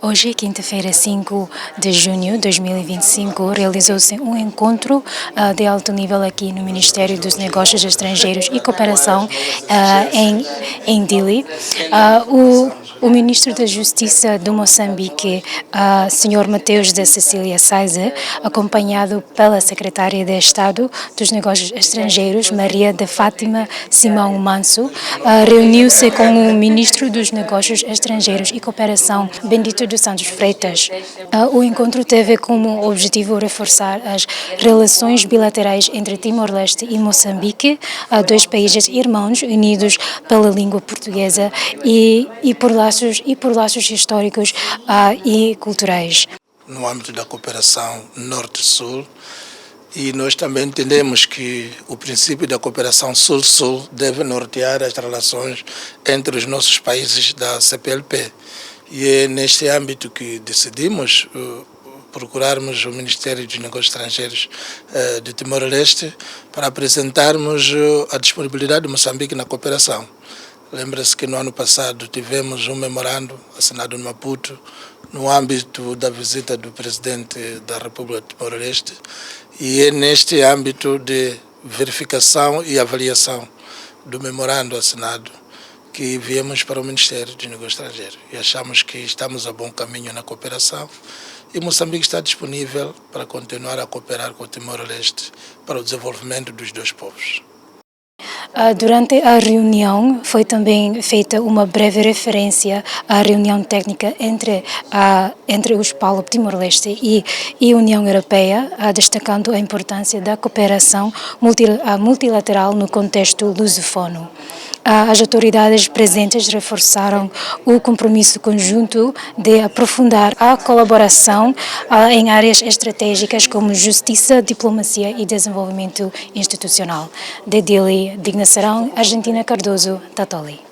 Hoje, quinta-feira, 5 de junho de 2025, realizou-se um encontro de alto nível aqui no Ministério dos Negócios Estrangeiros e Cooperação em Dili. O Ministro da Justiça do Moçambique, Sr. Mateus da Cecília Saiza, acompanhado pela Secretária de Estado dos Negócios Estrangeiros, Maria de Fátima Simão Manso, reuniu-se com o Ministro dos Negócios Estrangeiros e Cooperação, Bendito dos Santos Freitas. O encontro teve como objetivo reforçar as relações bilaterais entre Timor-Leste e Moçambique, dois países irmãos unidos pela língua portuguesa e por laços históricos e culturais. No âmbito da cooperação Norte-Sul, e nós também entendemos que o princípio da cooperação Sul-Sul deve nortear as relações entre os nossos países da CPLP. E é neste âmbito que decidimos procurarmos o Ministério dos Negócios Estrangeiros de Timor-Leste para apresentarmos a disponibilidade de Moçambique na cooperação. Lembra-se que no ano passado tivemos um memorando assinado no Maputo, no âmbito da visita do presidente da República de Timor-Leste, e é neste âmbito de verificação e avaliação do memorando assinado que viemos para o Ministério dos Negócios Estrangeiros. E achamos que estamos a bom caminho na cooperação e Moçambique está disponível para continuar a cooperar com o Timor-Leste para o desenvolvimento dos dois povos. Durante a reunião foi também feita uma breve referência à reunião técnica entre os PALOP Timor-Leste e a União Europeia, destacando a importância da cooperação multilateral no contexto lusófono. As autoridades presentes reforçaram o compromisso conjunto de aprofundar a colaboração em áreas estratégicas como justiça, diplomacia e desenvolvimento institucional. De Dili, Digna Serão, Argentina Cardoso, Tatoli.